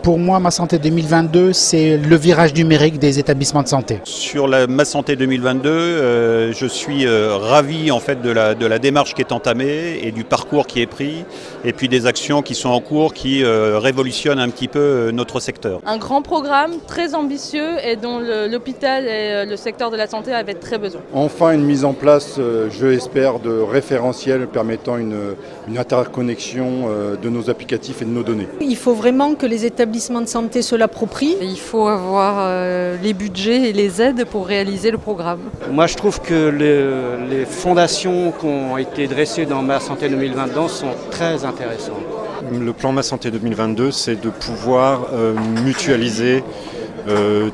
Pour moi, Ma Santé 2022, c'est le virage numérique des établissements de santé. Sur la Ma Santé 2022, je suis ravi en fait de la démarche qui est entamée et du parcours qui est pris, et puis des actions qui sont en cours qui révolutionnent un petit peu notre secteur. Un grand programme très ambitieux et dont l'hôpital et le secteur de la santé avaient très besoin. Enfin une mise en place, je l'espère, de référentiels permettant une interconnexion de nos applicatifs et de nos données. Il faut vraiment que les établissements de santé se l'approprient. Il faut avoir les budgets et les aides pour réaliser le programme. Moi je trouve que les fondations qui ont été dressées dans Ma Santé 2022 sont très intéressantes. Le plan Ma Santé 2022, c'est de pouvoir mutualiser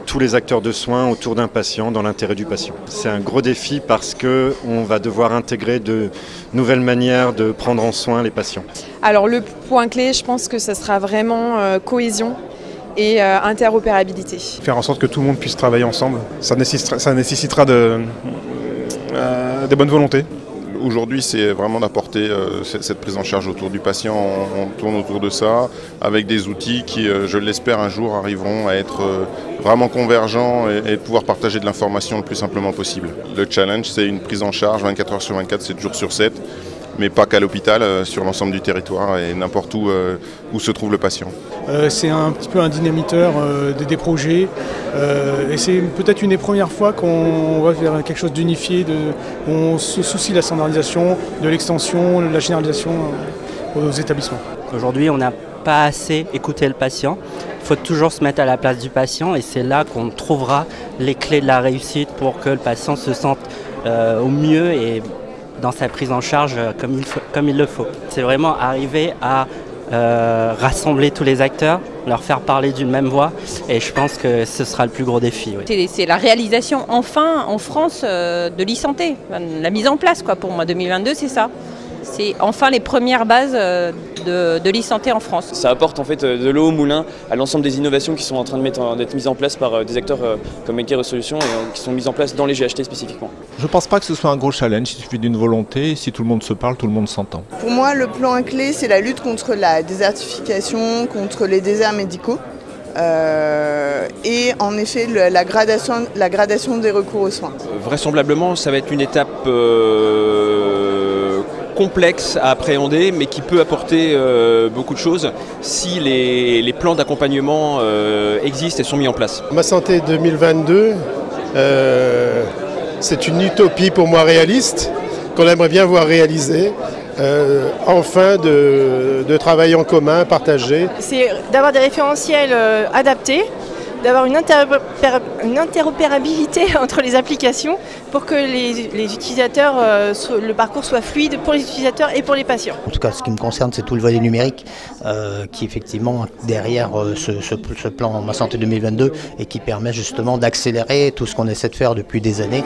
tous les acteurs de soins autour d'un patient dans l'intérêt du patient. C'est un gros défi parce qu'on va devoir intégrer de nouvelles manières de prendre en soin les patients. Alors le point clé, je pense que ce sera vraiment cohésion et interopérabilité. Faire en sorte que tout le monde puisse travailler ensemble, ça nécessitera des bonnes volontés. Aujourd'hui, c'est vraiment d'apporter cette prise en charge autour du patient. On tourne autour de ça avec des outils qui, je l'espère, un jour arriveront à être vraiment convergents et pouvoir partager de l'information le plus simplement possible. Le challenge, c'est une prise en charge 24 heures sur 24, 7 jours sur 7, mais pas qu'à l'hôpital, sur l'ensemble du territoire et n'importe où se trouve le patient. C'est un petit peu un dynamiteur des projets et c'est peut-être une des premières fois qu'on va vers quelque chose d'unifié, on se soucie de la standardisation, de l'extension, de la généralisation aux établissements. Aujourd'hui, on n'a pas assez écouté le patient. Il faut toujours se mettre à la place du patient et c'est là qu'on trouvera les clés de la réussite pour que le patient se sente au mieux et dans sa prise en charge comme il le faut. C'est vraiment arriver à rassembler tous les acteurs, leur faire parler d'une même voix et je pense que ce sera le plus gros défi. Oui. C'est la réalisation enfin en France de l'e-santé, la mise en place quoi. Pour moi 2022 c'est ça. C'est enfin les premières bases de l'e-santé en France. Ça apporte en fait de l'eau au moulin à l'ensemble des innovations qui sont en train d'être mises en place par des acteurs comme Medcare Solutions et qui sont mises en place dans les GHT spécifiquement. Je ne pense pas que ce soit un gros challenge, il suffit d'une volonté, si tout le monde se parle, tout le monde s'entend. Pour moi, le plan clé, c'est la lutte contre la désertification, contre les déserts médicaux. Et en effet la gradation des recours aux soins. Vraisemblablement, ça va être une étape complexe à appréhender, mais qui peut apporter beaucoup de choses si les plans d'accompagnement existent et sont mis en place. Ma Santé 2022, c'est une utopie pour moi réaliste, qu'on aimerait bien voir réalisée. Enfin de travailler en commun, partager. C'est d'avoir des référentiels adaptés, d'avoir une interopérabilité entre les applications pour que les utilisateurs, le parcours soit fluide pour les utilisateurs et pour les patients. En tout cas, ce qui me concerne, c'est tout le volet numérique qui effectivement derrière ce plan Ma Santé 2022 et qui permet justement d'accélérer tout ce qu'on essaie de faire depuis des années.